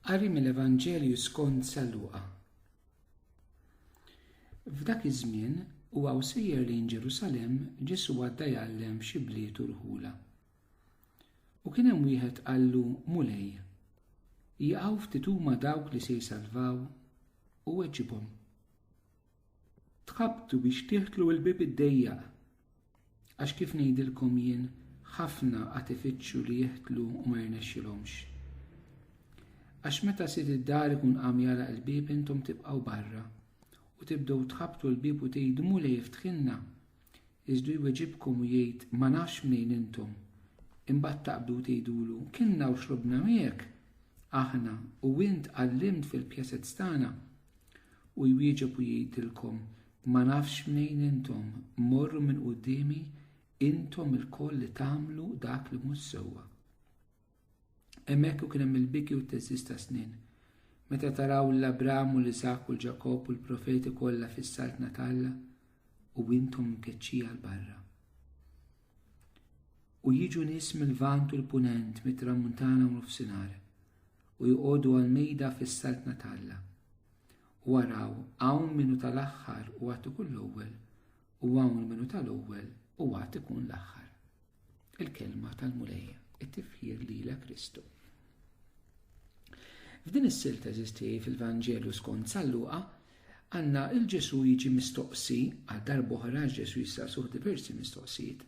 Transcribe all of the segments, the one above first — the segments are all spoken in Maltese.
Qari mill-Evanġelju skont San Luqa. F'dak iż-żmien huwa sejjer lejn Ġerusalemm Ġesu għadda jgħallem f'xi bliet u rħula. U kien hemm wieħed qallu mulej, jaqgħu ftit huma dawk li se jsalvaw u weġġibhom. Tħabbtu biex tieħdlu l-bib id-dejjaq, għax kif ngħidilkom jien ħafna qatt ifittxu li jeħdlu u ma jirnexxilhomx. Għax meta sid id-dar ikun qam jalaq il-bib intom tibqgħu barra u tibdew tħabbtu l-bib u tgħidu mulej iftħilna, iżdu jweġibkom u jgħid ma nafx minejn intom. Imbagħad taqbdu tgħidulu kilna u xrobna miegħek aħna u int għallimt fil-pjazezz tagħna u jwieġeb u jgħidilkom ma nafx minejn intom, morru minn qudiemi intom il-koll li tagħmlu dak li mhux sewwa. Hemmhekk kien hemm il-biki u t-teżżiż ta' snien. Meta taraw l-Abraham u l-Isaq u l-Ġakob u l-profeti kollha fis-saltna talla u intom mkeċċija l barra. U jiġu nies mill-vant u l-punent mit-tramuntana u l-nofsinhar u jqogħdu għall-mejda fis-saltna talla. U waraw hawn minnu tal-aħħar u għad ikun l-ewwel u hawn minnu tal-ewwel u għad ikun l-aħħar. Il-kelma tal-mulej, it-tifħir lilek Kristu. F'din is-silta eżistej fil-Vanġelu skont San Luqa għandna il-Ġesu jiġi mistoqsi għal darba oħra Ġesu jistaqsuh diversi mistoqsijiet.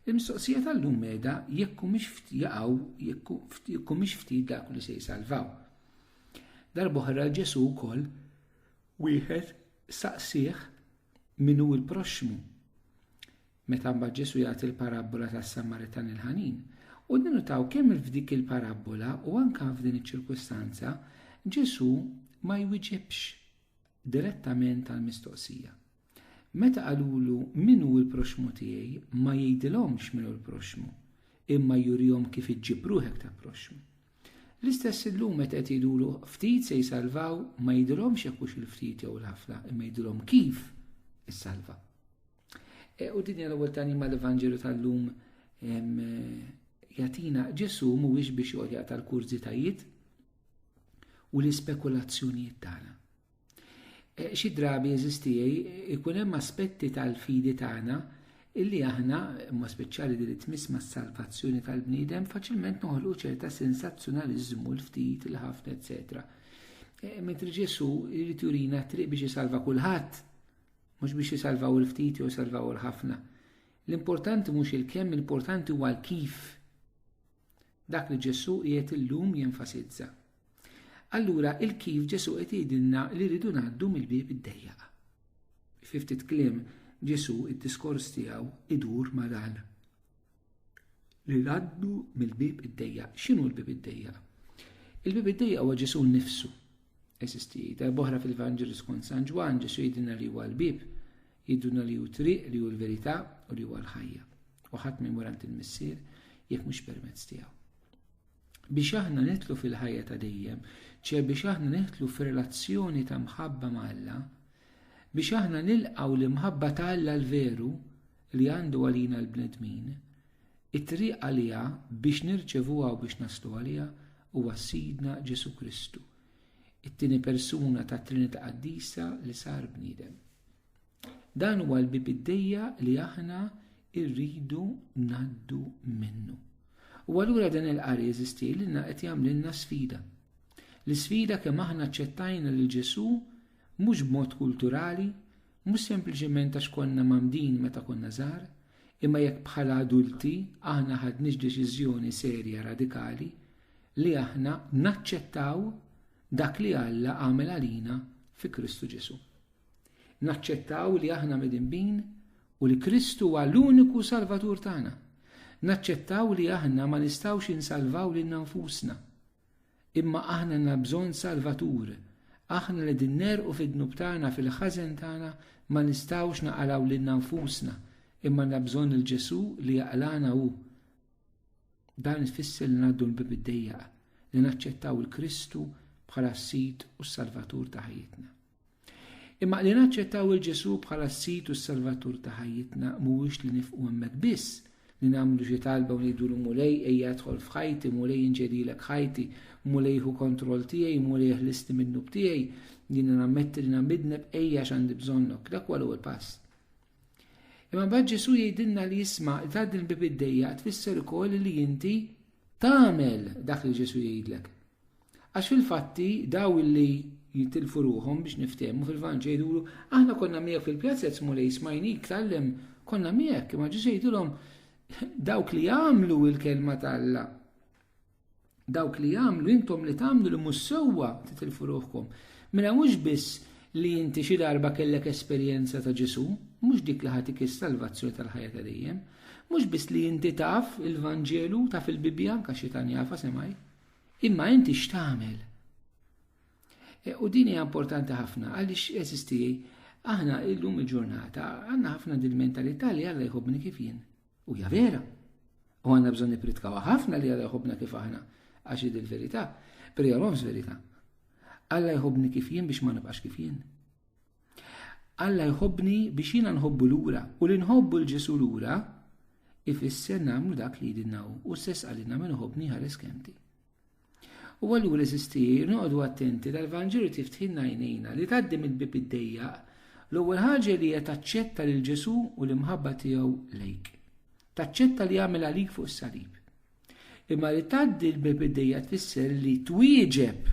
Il-mistoqsija tal-lum meda jekk mhix ftit dak li se jsalvaw. Darba oħra Ġesu wkoll wieħed saqsih min hu l-proxmu. Meta mbagħad Ġesu jagħti l-parabola tas-Samaritan il-ħanin. U ninnotaw kemm f'dik il-parabola u anke f'din iċ-ċirkustanza Ġesu ma jwieġibx direttament għall-mistoqsija. Meta qalulu min hu l-proxmu tiegħi ma jgħidilhomx min hu l-proxmu, imma jurihom kif iġġib ruħek ta' proxmu. L-istess illum meta qed jgħidulu ftit se jsalvaw ma jgħidilhomx jekk hux il-ftit jew l-ħafna, imma jgħidilhom kif issalva. U din hija l-ewwel tani mal-Evanġelju tal-lum jatina Ġesu mhuwiex biex joqgħod jaqta' l-kurzitajiet u l-ispekulazzjonijiet tagħna. Xi drabi jeżistijej ikun hemm aspetti tal-fidi tagħna illi aħna imma speċjali din it-tmiss mas-salvazzjoni tal-bniedem faċilment noħolqu ċerta sensazzjonaliżmu l-ftit il-ħafna eċetera. Mentri Ġesu jrid jurina triq biex isalva kulħadd, mhux biex jisalvaw il-ftit jew jisalvaw il-ħafna. L-importanti mhux il-kemm, l-importanti huwa l-kif. Dak li Ġesu qiegħed illum jenfasizza. Allura il-kif Ġesu qed jgħidilna li rridu ngħaddu mill-bieb id-dejjaq. Fi ftit kliem Ġesu id-diskors tiegħu idur ma' dan. Li ngħaddu mill-bieb id-dejjaq. X'inhu l-bieb id-dejjaq? Il-bieb id-dejjaq huwa Ġesu nnifsu. Esisti, darbohra fil-Evanġelju skont San Ġwan Ġesu jgħidilna li huwa l-bieb, jgħidulna li hu triq, li hu l-verità u li huwa l-ħajja. U ħadd ma jmur għand il-missier jekk mhux permezz tiegħu. Biex aħna nidħlu fil-ħajja ta' dejjem, biex aħna nidħlu fir-relazzjoni ta' mħabba ma' Alla, biex aħna nilqgħu l-imħabba ta' Alla l-veru li għandu għalina l-bnedmin, it-triq għaliha biex nirċevuha u biex naslu għaliha huwa Sidna Ġesu Kristu, it-tieni persuna ta' Trinità Qaddisa li sar bniedem. Dan huwa l-bieb id-dejjaq li aħna rridu ngħaddu minnu. U allura dan il-qari jeżisti lilna qed jagħmlilna sfida. L-isfida kemm aħna aċċettajna lil Ġesu mhux b'mod kulturali, mhux sempliċement għax konna mamdin meta konna żgħar, imma jekk bħala adulti aħna ħadniex deċiżjoni serja radikali li aħna naċċettaw dak li Alla għamel għalina fi Kristu Ġesu. Naċċettaw li aħna midinbin u li Kristu huwa l-uniku Salvatur tagħna. Naċċettaw li aħna ma nistgħux insalvaw lil nfusna. Imma aħna għandna bżonn Salvatur. Aħna li din nerqu fid-dnub tagħna fil-ħażen tagħna ma nistgħux naqalgħu lil nfusna, imma għandna bżonn il-Ġesu li jaqlana hu. Dan ifisser li ngħaddu l-bieb id-dejjaq, li naċċettaw il-Kristu bħala s-Sid u s-Salvatur ta' ħajjitna. Imma li naċċettaw il-Ġesu bħala s-Sid u s-Salvatur ta' ħajjitna mhuwiex li nifqu hemmhekk biss, li nagħmlu xi talba u ngħidulu mulej ejja jidħol f'ħajti, mulej inġedilek ħajti, mulej hu kontroll tiegħi, mulej ħlisti minnu b'tiegħi, jiena nammetti li nambidneb ejja x'għandi bżonnok. Dak huwa l-ewwel pass. Imma mbagħad Ġesu jgħidilna li jisma' tgħaddi l-bib id-dejjaq tfisser ukoll li inti tagħmel dak li Ġesu jgħidlek. Għax fil-fatti daw li jitilfu ruhom biex niftehmu fil-Vanġel jgħidulu aħna konna miegħek fil-pjazzett mulej smajnik tallem konna miegħek, imma Ġesu jgħidulhom dawk li jagħmlu l-kelma tal-Alla. Dawk li jagħmlu intom li tagħmlu li mhux sewwa titilfu ruhkom. Mela mhux biss li inti xi darba kellek esperjenza ta' Ġesu, mhux dik li ħatik is-salvazzjoni tal-ħajja ta' dejjem, mhux biss li inti taf il-Vanġelu taf il-Bibja anke xitan jafa semaj, imma inti x'tagħmel. U din hija importanti ħafna għaliex eżisti aħna illum il-ġurnata għandna ħafna din mentalità li Alla jħobbni kif jien. U hija vera. U għandna bżonn nipritkaw ħafna li Alla jħobbna kif aħna għax id il-verità, però hija mhux verità. Alla jħobbni kif jien biex ma nibqax kif jien. Alla jħobbni biex jiena nħobbu lura u li nħobbu l-Ġesu lura ifisser nagħmlu dak li jidinnaw u stess għalina min iħobbni ħares kemti. U allura eżisti noqogħdu attenti tal-Vanġelu tiftħilna għajnejna li tgħaddi mill-bib id-dejjaq l-ewwel ħaġa li hija taċċetta lil Ġesu u l-imħabba tiegħu lejk. Taċċetta li jagħmel għalik fuq is-salib. Imma li tgħaddi l-bib id-dejjaq tfisser li twieġeb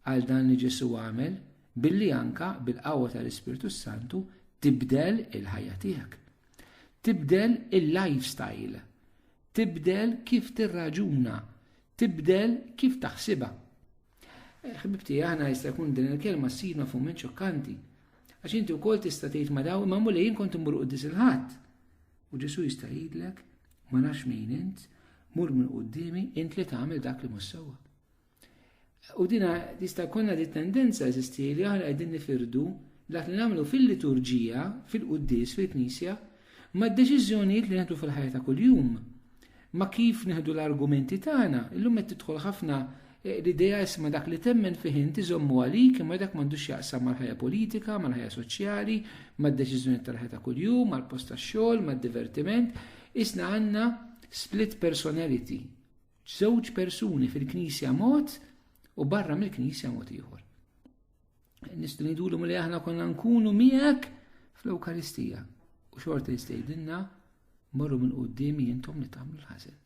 għal dan li Ġesu għamel billi anka bil-qawwa tal-Ispiritu Santu tibdel il-ħajja tiegħek. Tibdel il-lifestyle. Tibdel kif tirraġuna. Tibdel kif taħsibha. Ħbibti aħna jista' jkun din il-kelma ssirna f'mument xokkanti. Għax inti wkoll tista' tgħid ma' daw imma mulej jien kont immur qudies il-ħadd. U Ġesu jista' jgħidlek ma nafx min int, mur minn qudiemi int li tagħmel dak li mhux sewwa. U dina tista' jkollna di tendenza eżisti li aħna qegħdin nifirdu dak li nagħmlu fil-liturġija, fil-quddies, fil-Knisja, ma' d-deċiżjonijiet li nagħtu fil-ħajja ta' kuljum. Ma kif neħdu l-argumenti tagħna, illum qed tidħol ħafna l-idea isma' dak li temmen fih inti żommu għalik imma dak m'għandux jaqsam mal-ħajja politika, mal-ħajja soċjali, mad-deċiżjoni tal-ħajja ta' kuljum, mal-post tax-xogħol, mad-divertiment. Isna għandna split personality. Żewġ persuni fil-Knisja mod u barra mill-Knisja mod ieħor. Nistgħu ngħidulhom li aħna konna nkunu miegħek fl-Ewkaristija u xorta jistgħidilna morru minn qudiemi intom li tagħmlu l-ħażen.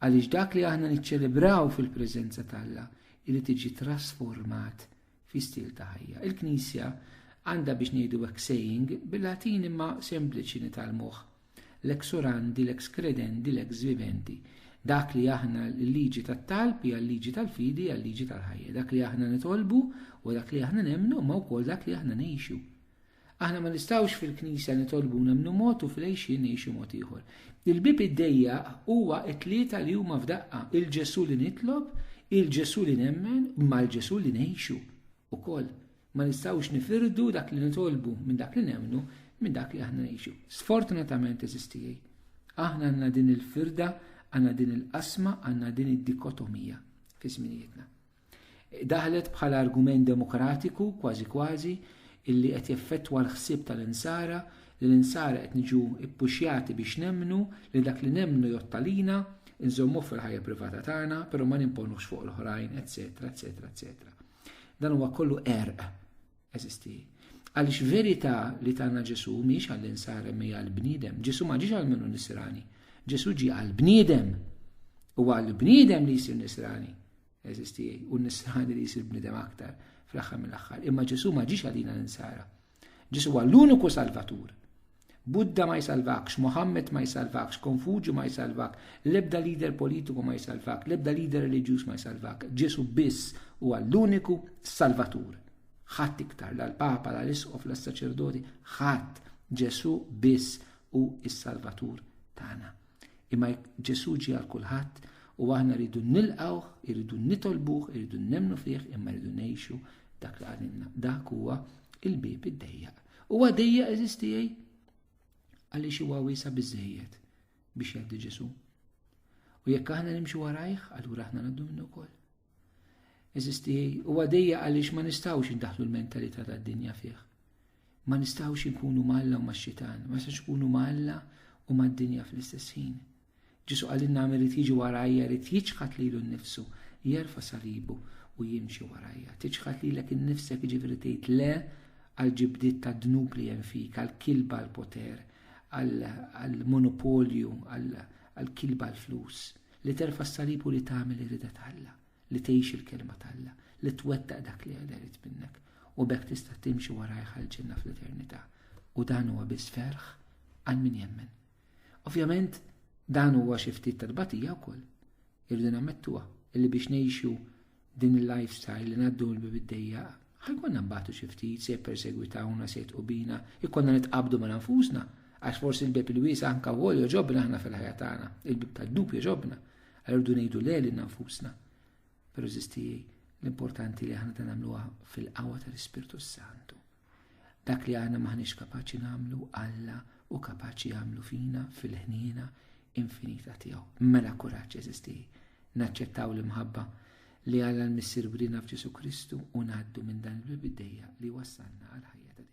Għaliex dak li aħna niċċelebraw fil-preżenza tal-Alla li tiġi trasformat fi stil ta' ħajja. Il-Knisja għandha biex ngħidu hekk saying bil-Latin imma sempliċi nitalmuh. Lex orandi, lex credendi, lex viventi. Dak li aħna l-liġi tat-talb hija l-liġi tal-fidi hija l-liġi tal-ħajja. Dak li aħna nitolbu u dak li aħna nemmnu ma wkoll dak li aħna ngħixu. Aħna ma nistgħux fil-Knisja nitolbu nemmnu mod u fil-għejxin ngħixu mod ieħor. Il-bib id-dejjaq huwa t-tlieta li huma f'daqqa, il-Ġesu li nitlob, il-Ġesu li nemmen, ma l-Ġesu li ngħixu ukoll. Ma nistgħux nifirdu dak li nitolbu minn dak li nemmnu minn dak li aħna ngħixu. Sfortunatament eżistijej. Aħna għandna din il-firda, għandna din il-qasma, għandna din id-dikotomija fi żminijietna. Daħlet bħala argument demokratiku kważi kważi illi qed jeffettwa l-ħsieb tal-insara, li l-insara qed niġu ippuxjati biex nemmnu li dak li nemmnu jottalina, inżommu fil-ħajja privata tagħna, però ma nimponux fuq l-oħrajn, eċetera, eċetera, eċetera. Dan huwa kollu erq eżisti. Għaliex verità li tagħna Ġesu mhix għall-insara mejja għall-bniedem. Ġesu ma ġiex għall minnu nisrani. Ġesu ġie għall-bniedem. Huwa għall-bniedem li jsir nisrani. Eżisti u nisrani li jsir bniedem aktar fl-aħħar mill-aħħar. Imma Ġesu ma ġiex għalina l-insara. Ġesu huwa l-uniku salvatur. Buddha ma jsalvakx, Muhammad ma jsalvakx, Konfuġju ma jsalvak, l-ebda lider politiku ma jsalvak, l-ebda lider reliġjuż ma jsalvak. Ġesu biss huwa l-uniku salvatur. Ħadd iktar l-Papa, l-Isqof, l-Saċerdoti, ħadd Ġesu biss hu s-salvatur tagħna. Imma Ġesu ġie għal kulħadd u aħna rridu nilqgħuh, irridu nitolbuh, irridu nemmnu fih, imma rridu ngħixu dak li għalilna. Dak huwa il-bib id-dejjaq. Huwa dejjaq eżistijej għaliex huwa wiesa biżżejjed biex jgħaddi Ġesu. U jekk aħna nimxu warajh, allura aħna ngħaddu minnu wkoll. Eżistijej huwa dejjaq għaliex ma nistgħux indaħħlu l-mentalità tad-dinja fih. Ma nistgħux inkunu Alla u max-xitan, ma nistax ikunu Alla u mad-dinja fl-istess ħin. Ġesu għallinna irid jiġi warajja, irid jiġħad lilu nnifsu, jerfa' salibu u jimxi warajja. Tiġħad lilek innifsek jiġifieri tgħid le għal ġibdiet ta' dnub li hemm fik, għal kilba għal poter, għal monopolju, għal kilba għal flus. Li terfa' s-salibu li tagħmel irida Alla, li tgħix il-kelma Alla, li twettaq dak li Alla jrid minnek. U bekk tista' timxi warajja għall-ġenna fl-eternità. U dan huwa biss ferħ għal min jemmen. Ovvjament, dan huwa xi ftit tadbatija wkoll. Irridu nammettuha illi biex ngħixu din il-lifestyle li ngħaddu l-bibdejja ħajkonna nbagħtu xi ftit se jippersegwitawna se jtqubina, ikollna nitqabdu ma' nfusna għax forsi l-bib il-wiesa anke wkoll joġobna aħna fil-ħajja tagħna, il-bib tad-dub joġobna, irridu ngħidu le lil nfusna. Però żistijej l-importanti li aħna nagħmluha fil-qawwa tal-Ispirtu Santu. Dak li aħna maħniex kapaċi nagħmlu Alla u kapaċi jagħmlu fina fil-ħniena infinita tiegħu. Mela kuraġġ eżistijej. Naċċettaw l-imħabba li Alla l-Missier brina f'Ġesu Kristu u ngħaddu minn dan il-bidejja li wassalna għal ħajja ta'